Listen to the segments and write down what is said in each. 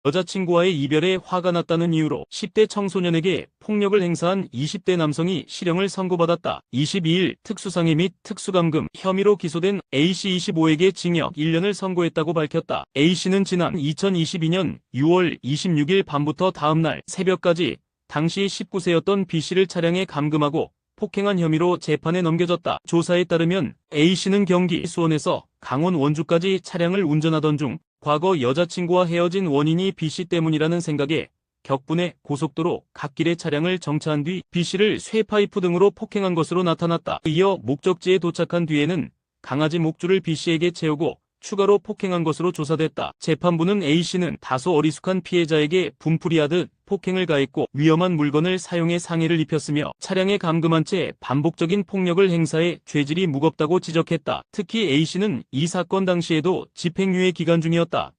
여자친구와의 이별에 화가 났다는 이유로 10대 청소년에게 폭력을 행사한 20대 남성이 실형을 선고받았다. 22일 특수상해 및 특수감금 혐의로 기소된 A씨 25에게 징역 1년을 선고했다고 밝혔다. A씨는 지난 2022년 6월 26일 밤부터 다음날 새벽까지 당시 19세였던 B씨를 차량에 감금하고 폭행한 혐의로 재판에 넘겨졌다. 조사에 따르면 A씨는 경기 수원에서 강원 원주까지 차량을 운전하던 중 과거 여자친구와 헤어진 원인이 B씨 때문이라는 생각에 격분해 고속도로 갓길에 차량을 정차한 뒤 B씨를 쇠파이프 등으로 폭행한 것으로 나타났다. 이어 목적지에 도착한 뒤에는 강아지 목줄을 B씨에게 채우고 추가로 폭행한 것으로 조사됐다. 재판부는 A씨는 다소 어리숙한 피해자에게 분풀이하듯 폭행을 가했고 위험한 물건을 사용해 상해를 입혔으며 차량에 감금한 채 반복적인 폭력을 행사해 죄질이 무겁다고 지적했다. 특히 A씨는 이 사건 당시에도 집행유예 기간 중이었다.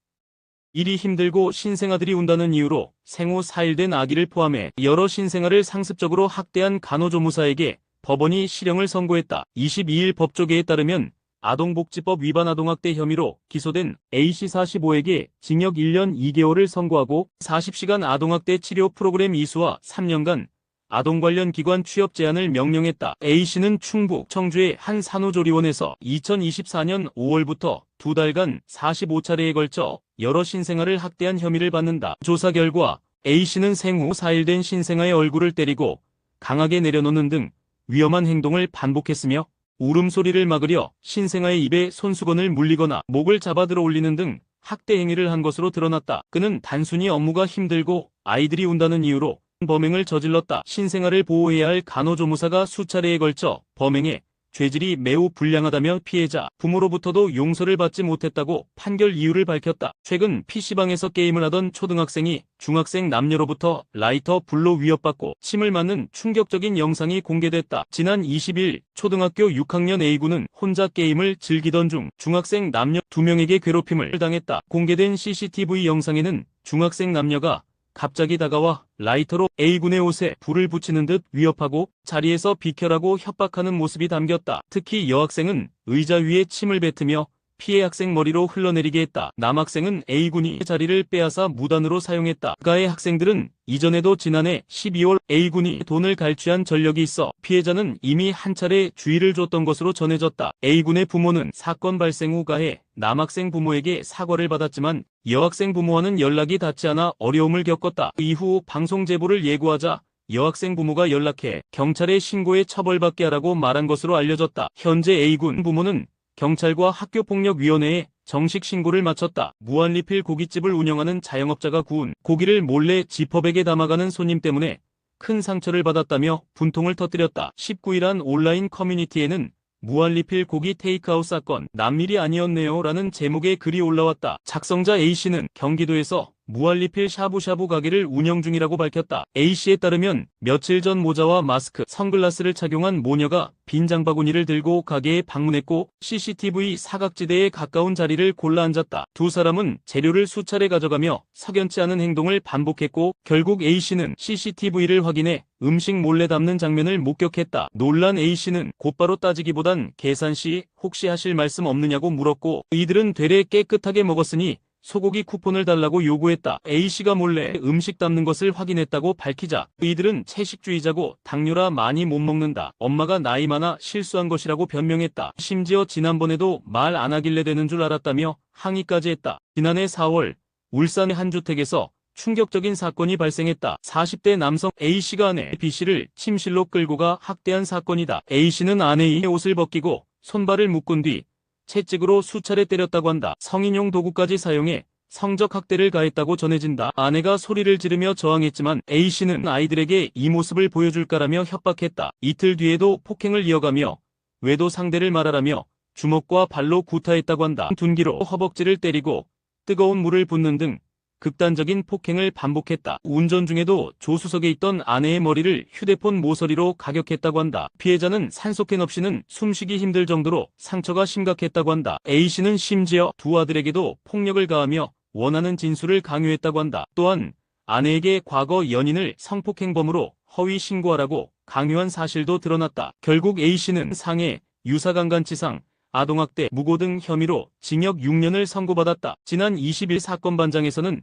일이 힘들고 신생아들이 운다는 이유로 생후 4일 된 아기를 포함해 여러 신생아를 상습적으로 학대한 간호조무사에게 법원이 실형을 선고했다. 22일 법조계에 따르면 아동복지법 위반 아동학대 혐의로 기소된 A씨 45에게 징역 1년 2개월을 선고하고 40시간 아동학대 치료 프로그램 이수와 3년간 아동 관련 기관 취업 제한을 명령했다. A씨는 충북 청주의 한 산후조리원에서 2024년 5월부터 2달간 45차례에 걸쳐 여러 신생아를 학대한 혐의를 받는다. 조사 결과 A씨는 생후 4일 된 신생아의 얼굴을 때리고 강하게 내려놓는 등 위험한 행동을 반복했으며 울음소리를 막으려 신생아의 입에 손수건을 물리거나 목을 잡아 들어 올리는 등 학대 행위를 한 것으로 드러났다. 그는 단순히 업무가 힘들고 아이들이 운다는 이유로 범행을 저질렀다. 신생아를 보호해야 할 간호조무사가 수차례에 걸쳐 범행에 죄질이 매우 불량하다며 피해자 부모로부터도 용서를 받지 못했다고 판결 이유를 밝혔다. 최근 PC방에서 게임을 하던 초등학생이 중학생 남녀로부터 라이터 불로 위협받고 침을 맞는 충격적인 영상이 공개됐다. 지난 20일 초등학교 6학년 A군은 혼자 게임을 즐기던 중 중학생 남녀 2명에게 괴롭힘을 당했다. 공개된 CCTV 영상에는 중학생 남녀가 갑자기 다가와 라이터로 A군의 옷에 불을 붙이는 듯 위협하고 자리에서 비켜라고 협박하는 모습이 담겼다. 특히 여학생은 의자 위에 침을 뱉으며 피해 학생 머리로 흘러내리게 했다. 남학생은 A군이 자리를 빼앗아 무단으로 사용했다. 그가의 학생들은 이전에도 지난해 12월 A군이 돈을 갈취한 전력이 있어 피해자는 이미 한 차례 주의를 줬던 것으로 전해졌다. A군의 부모는 사건 발생 후 가해 남학생 부모에게 사과를 받았지만 여학생 부모와는 연락이 닿지 않아 어려움을 겪었다. 이후 방송 제보를 예고하자 여학생 부모가 연락해 경찰에 신고해 처벌받게 하라고 말한 것으로 알려졌다. 현재 A군 부모는 경찰과 학교폭력위원회에 정식 신고를 마쳤다. 무한리필 고깃집을 운영하는 자영업자가 구운 고기를 몰래 지퍼백에 담아가는 손님 때문에 큰 상처를 받았다며 분통을 터뜨렸다. 19일 한 온라인 커뮤니티에는 무한리필 고기 테이크아웃 사건 남일이 아니었네요 라는 제목의 글이 올라왔다. 작성자 A씨는 경기도에서 무한리필 샤브샤브 가게를 운영 중이라고 밝혔다. A씨에 따르면 며칠 전 모자와 마스크, 선글라스를 착용한 모녀가 빈 장바구니를 들고 가게에 방문했고 CCTV 사각지대에 가까운 자리를 골라 앉았다. 두 사람은 재료를 수차례 가져가며 석연치 않은 행동을 반복했고 결국 A씨는 CCTV를 확인해 음식 몰래 담는 장면을 목격했다. 놀란 A씨는 곧바로 따지기보단 계산시 혹시 하실 말씀 없느냐고 물었고 이들은 되레 깨끗하게 먹었으니 소고기 쿠폰을 달라고 요구했다. A씨가 몰래 음식 담는 것을 확인했다고 밝히자 이들은 채식주의자고 당뇨라 많이 못 먹는다. 엄마가 나이 많아 실수한 것이라고 변명했다. 심지어 지난번에도 말 안 하길래 되는 줄 알았다며 항의까지 했다. 지난해 4월 울산의 한 주택에서 충격적인 사건이 발생했다. 40대 남성 A씨가 아내 B씨를 침실로 끌고 가 학대한 사건이다. A씨는 아내의 옷을 벗기고 손발을 묶은 뒤 채찍으로 수차례 때렸다고 한다. 성인용 도구까지 사용해 성적 학대를 가했다고 전해진다. 아내가 소리를 지르며 저항했지만 A씨는 아이들에게 이 모습을 보여줄까라며 협박했다. 이틀 뒤에도 폭행을 이어가며 외도 상대를 말하라며 주먹과 발로 구타했다고 한다. 둔기로 허벅지를 때리고 뜨거운 물을 붓는 등 극단적인 폭행을 반복했다. 운전 중에도 조수석에 있던 아내의 머리를 휴대폰 모서리로 가격했다고 한다. 피해자는 산소캔 없이는 숨쉬기 힘들 정도로 상처가 심각했다고 한다. A씨는 심지어 두 아들에게도 폭력을 가하며 원하는 진술을 강요했다고 한다. 또한 아내에게 과거 연인을 성폭행범으로 허위 신고하라고 강요한 사실도 드러났다. 결국 A씨는 상해, 유사강간치상, 아동학대, 무고 등 혐의로 징역 6년을 선고받았다. 지난 20일 사건 반장에서는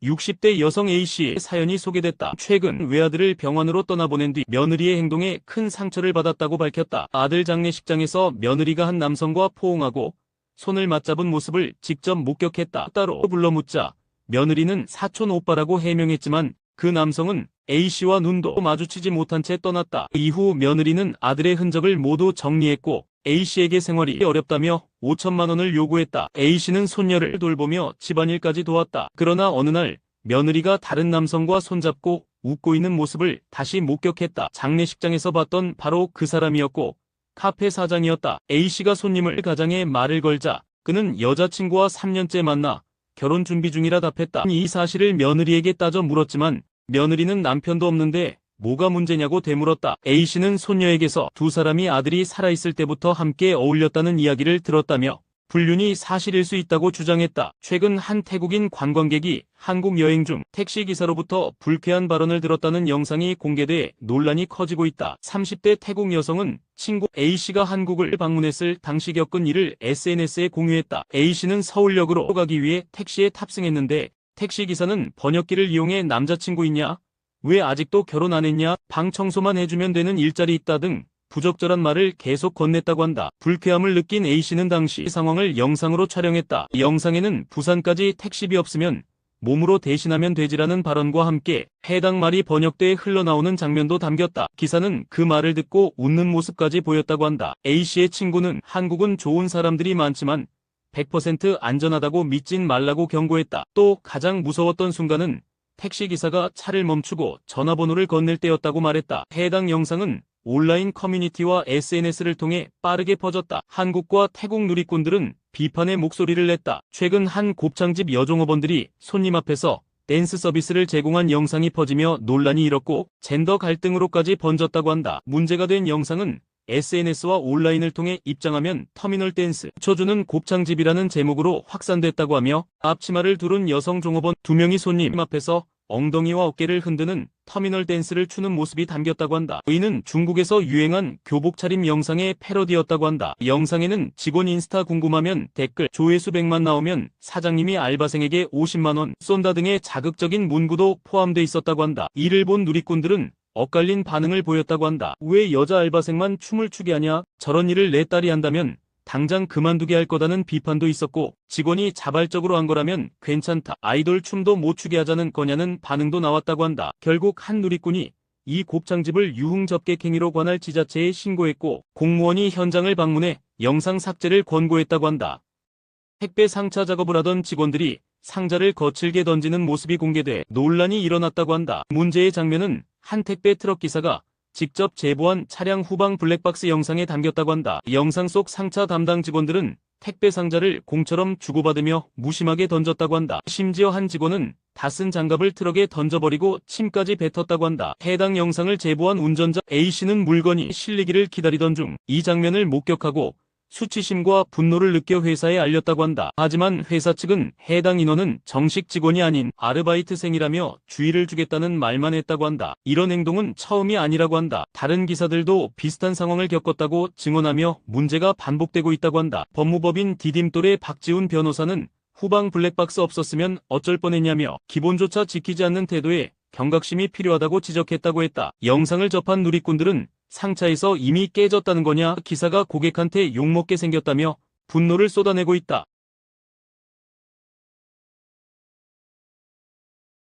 60대 여성 A씨의 사연이 소개됐다. 최근 외아들을 병원으로 떠나보낸 뒤 며느리의 행동에 큰 상처를 받았다고 밝혔다. 아들 장례식장에서 며느리가 한 남성과 포옹하고 손을 맞잡은 모습을 직접 목격했다. 따로 불러 묻자 며느리는 사촌 오빠라고 해명했지만 그 남성은 A씨와 눈도 마주치지 못한 채 떠났다. 이후 며느리는 아들의 흔적을 모두 정리했고 A씨에게 생활이 어렵다며 5천만 원을 요구했다. A씨는 손녀를 돌보며 집안일까지 도왔다. 그러나 어느 날 며느리가 다른 남성과 손잡고 웃고 있는 모습을 다시 목격했다. 장례식장에서 봤던 바로 그 사람이었고 카페 사장이었다. A씨가 손님을 가장해 말을 걸자 그는 여자친구와 3년째 만나 결혼 준비 중이라 답했다. 이 사실을 며느리에게 따져 물었지만 며느리는 남편도 없는데 뭐가 문제냐고 되물었다. A씨는 손녀에게서 두 사람이 아들이 살아있을 때부터 함께 어울렸다는 이야기를 들었다며 불륜이 사실일 수 있다고 주장했다. 최근 한 태국인 관광객이 한국 여행 중 택시기사로부터 불쾌한 발언을 들었다는 영상이 공개돼 논란이 커지고 있다. 30대 태국 여성은 친구 A씨가 한국을 방문했을 당시 겪은 일을 SNS에 공유했다. A씨는 서울역으로 가기 위해 택시에 탑승했는데 택시기사는 번역기를 이용해 남자친구 있냐? 왜 아직도 결혼 안 했냐? 방 청소만 해주면 되는 일자리 있다 등 부적절한 말을 계속 건넸다고 한다. 불쾌함을 느낀 A씨는 당시 상황을 영상으로 촬영했다. 영상에는 부산까지 택시비 없으면 몸으로 대신하면 되지라는 발언과 함께 해당 말이 번역돼 흘러나오는 장면도 담겼다. 기사는 그 말을 듣고 웃는 모습까지 보였다고 한다. A씨의 친구는 한국은 좋은 사람들이 많지만 100% 안전하다고 믿진 말라고 경고했다. 또 가장 무서웠던 순간은 택시기사가 차를 멈추고 전화번호를 건넬 때였다고 말했다. 해당 영상은 온라인 커뮤니티와 SNS를 통해 빠르게 퍼졌다. 한국과 태국 누리꾼들은 비판의 목소리를 냈다. 최근 한 곱창집 여종업원들이 손님 앞에서 댄스 서비스를 제공한 영상이 퍼지며 논란이 일었고 젠더 갈등으로까지 번졌다고 한다. 문제가 된 영상은 SNS와 온라인을 통해 입장하면 터미널 댄스 쳐주는 곱창집이라는 제목으로 확산됐다고 하며 앞치마를 두른 여성 종업원 2명이 손님 앞에서 엉덩이와 어깨를 흔드는 터미널 댄스를 추는 모습이 담겼다고 한다. 이는 중국에서 유행한 교복 차림 영상의 패러디였다고 한다. 영상에는 직원 인스타 궁금하면 댓글, 조회수 100만 나오면 사장님이 알바생에게 50만 원 쏜다 등의 자극적인 문구도 포함돼 있었다고 한다. 이를 본 누리꾼들은 엇갈린 반응을 보였다고 한다. 왜 여자 알바생만 춤을 추게 하냐? 저런 일을 내 딸이 한다면 당장 그만두게 할 거다는 비판도 있었고 직원이 자발적으로 한 거라면 괜찮다. 아이돌 춤도 못 추게 하자는 거냐는 반응도 나왔다고 한다. 결국 한 누리꾼이 이 곱창집을 유흥접객 행위로 관할 지자체에 신고했고 공무원이 현장을 방문해 영상 삭제를 권고했다고 한다. 택배 상차 작업을 하던 직원들이 상자를 거칠게 던지는 모습이 공개돼 논란이 일어났다고 한다. 문제의 장면은 한 택배 트럭 기사가 직접 제보한 차량 후방 블랙박스 영상에 담겼다고 한다. 영상 속 상차 담당 직원들은 택배 상자를 공처럼 주고받으며 무심하게 던졌다고 한다. 심지어 한 직원은 다 쓴 장갑을 트럭에 던져버리고 침까지 뱉었다고 한다. 해당 영상을 제보한 운전자 A씨는 물건이 실리기를 기다리던 중 이 장면을 목격하고 수치심과 분노를 느껴 회사에 알렸다고 한다. 하지만 회사 측은 해당 인원은 정식 직원이 아닌 아르바이트생이라며 주의를 주겠다는 말만 했다고 한다. 이런 행동은 처음이 아니라고 한다. 다른 기사들도 비슷한 상황을 겪었다고 증언하며 문제가 반복되고 있다고 한다. 법무법인 디딤돌의 박지훈 변호사는 후방 블랙박스 없었으면 어쩔 뻔했냐며 기본조차 지키지 않는 태도에 경각심이 필요하다고 지적했다고 했다. 영상을 접한 누리꾼들은 상차에서 이미 깨졌다는 거냐? 기사가 고객한테 욕먹게 생겼다며 분노를 쏟아내고 있다.